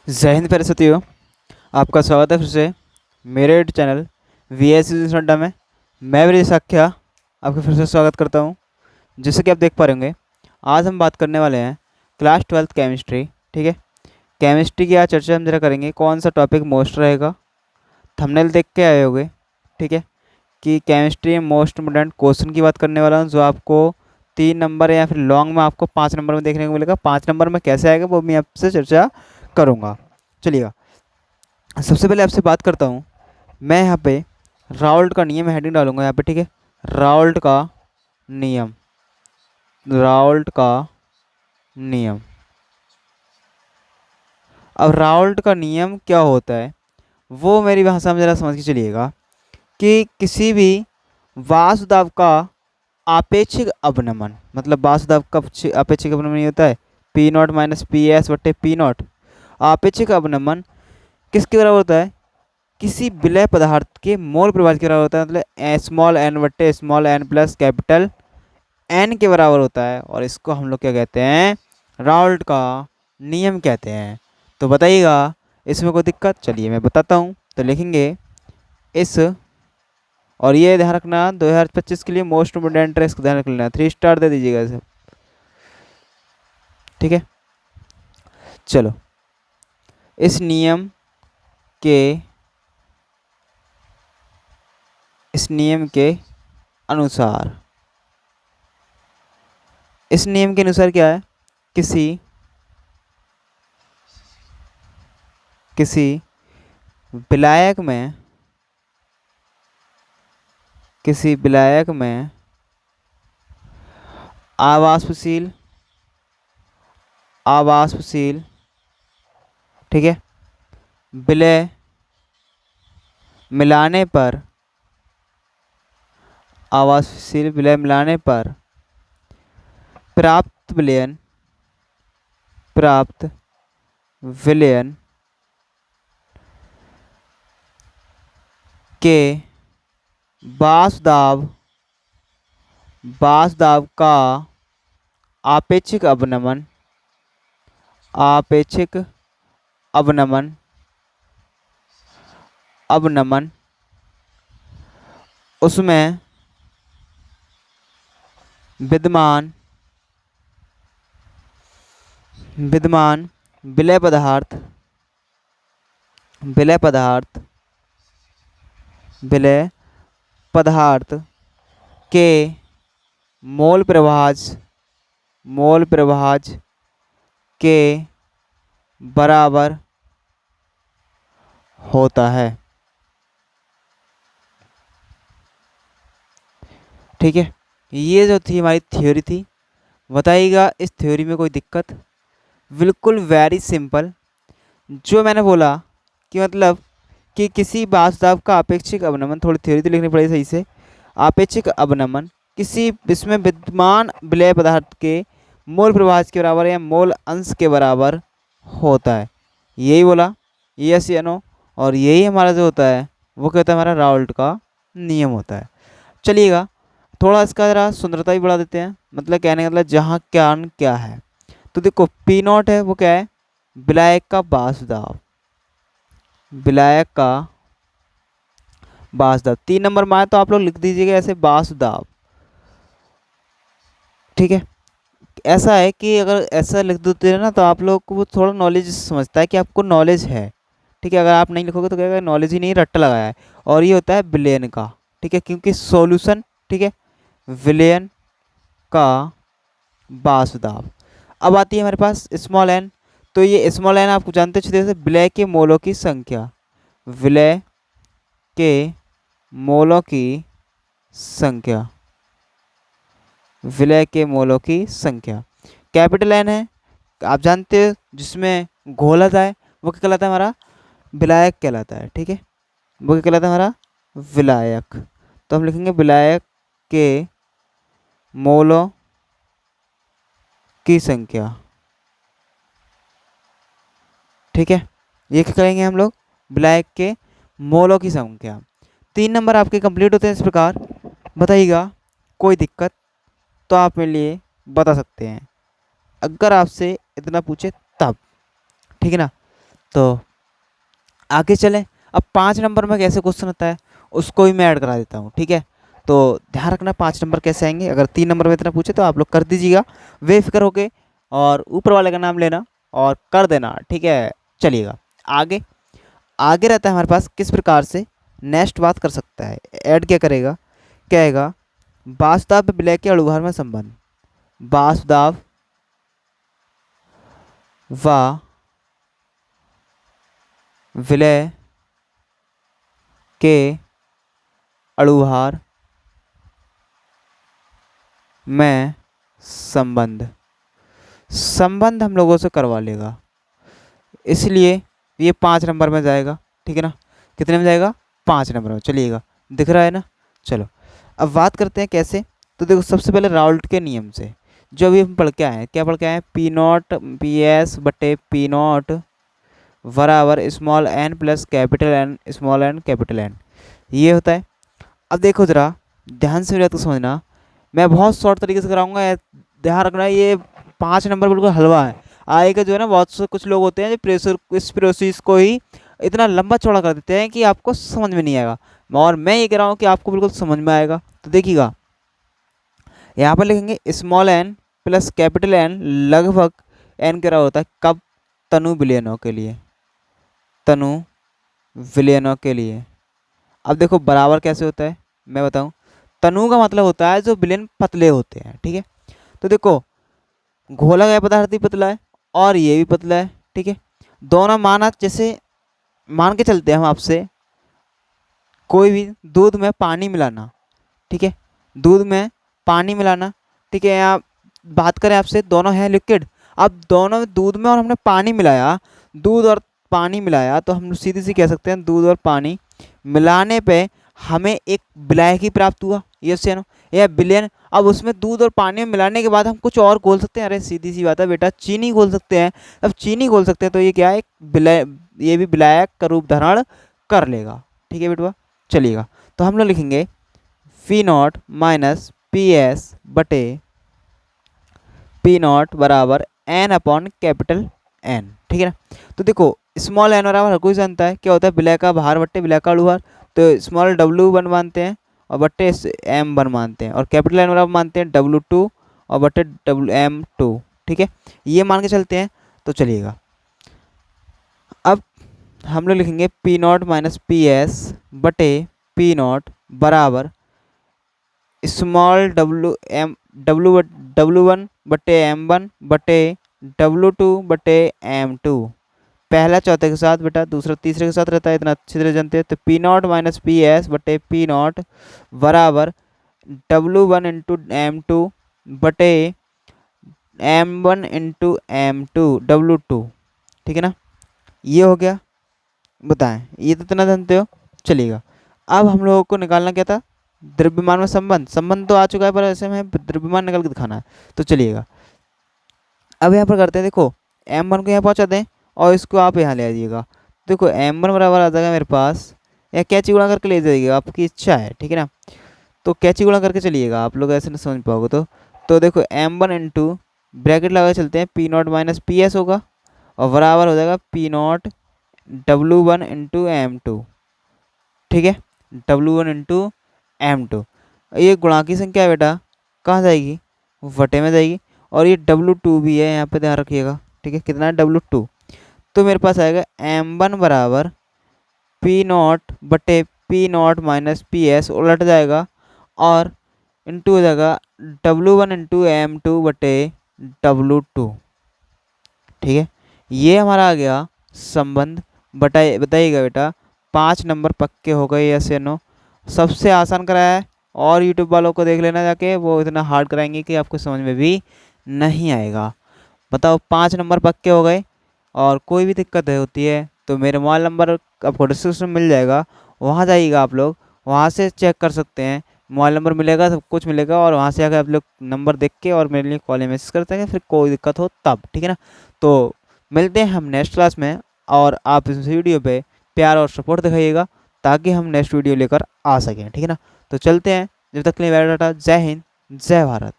जय हिंद प्यारे साथियों। आपका स्वागत है फिर से मेरे यूट्यूब चैनल VS अड्डा में। मैं विजय साख्या आपका फिर से स्वागत करता हूं। जैसे कि आप देख पा रहे होंगे, आज हम बात करने वाले हैं क्लास 12th केमिस्ट्री। ठीक है, केमिस्ट्री की आज चर्चा हम जरा करेंगे। कौन सा टॉपिक मोस्ट रहेगा, थंबनेल देख के आए होंगे। ठीक है, कि केमिस्ट्री में मोस्ट इम्पोर्टेंट क्वेश्चन की बात करने वाला हूँ, जो आपको 3 नंबर या फिर लॉन्ग में आपको 5 नंबर में देखने को मिलेगा। 5 नंबर में कैसे आएगा वो मैं आपसे चर्चा करूँगा। चलिएगा, सबसे पहले आपसे बात करता हूँ। मैं यहाँ पे राउल्ट का नियम हेडिंग डालूंगा यहाँ पे। ठीक है, राउल्ट का नियम, राउल्ट का नियम। अब राउल्ट का नियम क्या होता है वो मेरी भाषा में ज़रा समझ के चलिएगा कि किसी भी वासुदाब का आपेक्षिक अवनमन, मतलब वासुदाब का आपेक्षिक अवनमन ये होता है P0 माइनस PS बट्टे P0। आपेक्षिक अवनमन किसके बराबर होता है? किसी विलय पदार्थ के मोल प्रभाव के बराबर होता है, मतलब स्मॉल एन बट्टे small N plus capital N के बराबर होता है। और इसको हम लोग क्या कहते हैं? राउल्ट का नियम कहते हैं। तो बताइएगा इसमें कोई दिक्कत? चलिए मैं बताता हूँ। तो लिखेंगे इस, और ये ध्यान रखना 2025 के लिए मोस्ट इम्पोर्टेंट है, इसको ध्यान रख लेना। 3 स्टार दे दीजिएगा इसे। ठीक है, चलो इस नियम के, इस नियम के अनुसार, इस नियम के अनुसार क्या है? किसी किसी विलायक में, किसी विलायक में आवाष्पशील, आवाष्पशील, ठीक है, विलय मिलाने पर, आवाष्पशील विलय मिलाने पर प्राप्त विलयन, प्राप्त विलयन के वासुदाब, वासुदाब का आपेक्षिक अवनमन, आपेक्षिक अवनमन, अवनमन उसमें विद्यमान, विद्यमान विलय पदार्थ, विलय पदार्थ, विलय पदार्थ के मोल प्रभाज, मोल प्रभाज के बराबर होता है। ठीक है, ये जो थी हमारी थ्योरी थी। बताइएगा इस थ्योरी में कोई दिक्कत? बिल्कुल वेरी सिंपल। जो मैंने बोला कि मतलब कि किसी वासुदाब का आपेक्षिक अवनमन, थोड़ी थ्योरी तो लिखनी पड़ेगी सही से। आपेक्षिक अवनमन किसी इसमें विद्यमान विलय पदार्थ के मोल प्रभाज के बराबर या मोल अंश के बराबर होता है। यही बोला, यस या नो। और यही हमारा जो होता है वो क्या होता है? हमारा राउल्ट का नियम होता है। चलिएगा थोड़ा इसका ज़रा सुंदरता भी बढ़ा देते हैं। मतलब कहने का मतलब जहाँ ज्ञान क्या है, तो देखो P0 है वो क्या है? विलायक का वासुदाब, विलायक का वासुदाब। 3 नंबर में आए तो आप लोग लिख दीजिएगा ऐसे वासुदाब। ठीक है, ऐसा है कि अगर ऐसा लिख देते हैं ना तो आप लोग को वो थोड़ा नॉलेज समझता है कि आपको नॉलेज है। ठीक है, अगर आप नहीं लिखोगे तो कहेगा नॉलेज ही नहीं, रट्टा लगाया है। और ये होता है विलयन का। ठीक है, क्योंकि सॉल्यूशन, ठीक है, विलयन का वासुदाब। अब आती है हमारे पास स्मॉल एन। तो ये स्मॉल एन आपको जानते अच्छे तरह से, विलय के मोलों की संख्या, विलय के मोलों की संख्या, विलय के मोलों की संख्या। कैपिटल एन है आप जानते हो, जिसमें घोला जाए वो क्या कहलाता है? हमारा विलायक कहलाता है। ठीक है, वो क्या कहलाता है? हमारा विलायक। तो हम लिखेंगे विलायक के मोलों की संख्या। ठीक है, ये क्या करेंगे हम लोग? विलायक के मोलों की संख्या। 3 नंबर आपके कंप्लीट होते हैं इस प्रकार। बताइएगा कोई दिक्कत तो आप मेरे लिए बता सकते हैं, अगर आपसे इतना पूछे तब। ठीक है ना? तो आगे चलें। अब 5 नंबर में कैसे क्वेश्चन होता है उसको भी मैं ऐड करा देता हूँ, ठीक है। तो ध्यान रखना 5 नंबर कैसे आएंगे। अगर 3 नंबर में इतना पूछे तो आप लोग कर दीजिएगा बेफिक्र होके, और ऊपर वाले का नाम लेना और कर देना, ठीक है। चलिएगा आगे। आगे रहता है हमारे पास किस प्रकार से नेक्स्ट बात कर सकता है। ऐड क्या करेगा, क्या आएगा, वासुदेव विलय के अणुभार में संबंध। वासुदेव व विलय के अणुभार में संबंध। संबंध हम लोगों से करवा लेगा, इसलिए ये 5 नंबर में जाएगा, ठीक है ना। कितने में जाएगा, 5 नंबर में। चलिएगा दिख रहा है ना। चलो अब बात करते हैं कैसे। तो देखो सबसे पहले राउल्ट के नियम से जो अभी हम पढ़ के आए हैं, क्या पढ़ के आए हैं, पी नॉट पी एस बटे पी नॉट बराबर small N plus capital N small N capital N, ये होता है। अब देखो ज़रा ध्यान से मेरी बात को समझना, मैं बहुत शॉर्ट तरीके से कराऊंगा, ध्यान रखना। ये 5 नंबर बिल्कुल हलवा है आएगा, जो है ना। बहुत से कुछ लोग होते हैं जो प्रेशर इस प्रोसेस को ही इतना लंबा चौड़ा कर देते हैं कि आपको समझ में नहीं आएगा, और मैं ये कह रहा हूँ कि आपको बिल्कुल समझ में आएगा। तो देखिएगा यहाँ पर लिखेंगे small N plus capital N लगभग एन क्या होता है, कब, तनु विलयनों के लिए, तनु विलयनों के लिए। अब देखो बराबर कैसे होता है मैं बताऊं। तनु का मतलब होता है जो विलयन पतले होते हैं, ठीक है। तो देखो घोला गया पदार्थ भी पतला है और ये भी पतला है, ठीक है। दोनों माना, जैसे मान के चलते हैं हम आपसे, कोई भी दूध में पानी मिलाना, ठीक है, दूध में पानी मिलाना, ठीक है। यहाँ बात करें आपसे, दोनों है लिक्विड। अब दोनों दूध में और हमने पानी मिलाया, दूध और पानी मिलाया, तो हम सीधी सी कह सकते हैं दूध और पानी मिलाने पे हमें एक विलायकी प्राप्त हुआ, यस या नो, या विलयन। अब उसमें दूध और पानी में मिलाने के बाद हम कुछ और घोल सकते हैं। अरे सीधी सी बात है बेटा, चीनी घोल सकते हैं। अब चीनी घोल सकते हैं तो ये क्या है, विलय, ये भी विलायक का रूप धारण कर लेगा, ठीक है बेटवा। चलिएगा तो हम लोग लिखेंगे P not minus P S बटे पी नॉट बराबर एन अपॉन कैपिटल एन, ठीक है ना। तो देखो स्मॉल एन बराबर हर कोई जानता है क्या होता है, विलय का भार बट्टे विलय का अणुभार। तो स्मॉल डब्ल्यू वन मानते हैं और बट्टे एम वन मानते हैं, और कैपिटल एन बराबर मानते हैं डब्ल्यू टू और बट्टे डब्ल्यू एम टू, ठीक है। ये मान के चलते हैं। तो चलिएगा अब हम लोग लिखेंगे P not minus P S बटे पी नॉट बराबर स्मॉल डब्ल्यू वन बटे एम वन बटे डब्ल्यू टू बटे एम टू। पहला चौथे के साथ बेटा, दूसरा तीसरे के साथ रहता है, इतना अच्छी तरह जानते हैं। तो P not minus P S बटे पी नॉट बराबर W one into M two बटे M one into M two W two, ठीक है ना। ये हो गया, बताएं ये तो इतना जानते हो। चलिएगा अब हम लोगों को निकालना क्या था, द्रव्यमान में संबंध। संबंध तो आ चुका है पर ऐसे में द्रव्यमान निकाल के दिखाना है। तो चलिएगा अब यहाँ पर करते हैं, देखो एम वन को यहाँ पहुँचा दें और इसको आप यहाँ ले आइएगा। देखो एम वन बराबर आ जाएगा मेरे पास, या कैची गुणा करके ले जाइएगा, आपकी इच्छा है, ठीक है ना। तो कैची गुणा करके चलिएगा, आप लोग ऐसे नहीं समझ पाओगे। तो देखो एम वन इंटू ब्रैकेट लगा चलते हैं, P not minus P S होगा और बराबर हो जाएगा P not W one into M two, ठीक है, W one into M two. ये गुणा की संख्या है बेटा, कहाँ जाएगी, वटे में जाएगी। और ये डब्ल्यू टू भी है, यहाँ पे ध्यान रखिएगा, ठीक है। कितना है, डब्ल्यू टू। तो मेरे पास आएगा एम वन बराबर पी नॉट बटे P not minus P S, उलट जाएगा और इंटू हो जाएगा W one into M two बटे डब्ल्यू टू, ठीक है। ये हमारा आ गया संबंध। बताइएगा बेटा 5 नंबर पक्के हो गए, यस या नो। सबसे आसान कराया है, और यूट्यूब वालों को देख लेना जाके, वो इतना हार्ड कराएंगे कि आपको समझ में भी नहीं आएगा। बताओ 5 नंबर पक्के हो गए। और कोई भी दिक्कत होती है तो मेरे मोबाइल नंबर आपको डिस्क्रिप्शन में मिल जाएगा, वहाँ जाइएगा आप लोग, वहाँ से चेक कर सकते हैं। मोबाइल नंबर मिलेगा, सब कुछ मिलेगा, और वहाँ से आकर आप लोग नंबर देख के और मेरे लिए कॉल मैसेज करते हैं, फिर कोई दिक्कत हो तब, ठीक है ना। तो मिलते हैं हम नेक्स्ट क्लास में, और आप इस वीडियो पे प्यार और सपोर्ट दिखाइएगा ताकि हम नेक्स्ट वीडियो लेकर आ सकें, ठीक है ना। तो चलते हैं, जब तक के लिए बाय टाटा, जय हिंद जय भारत।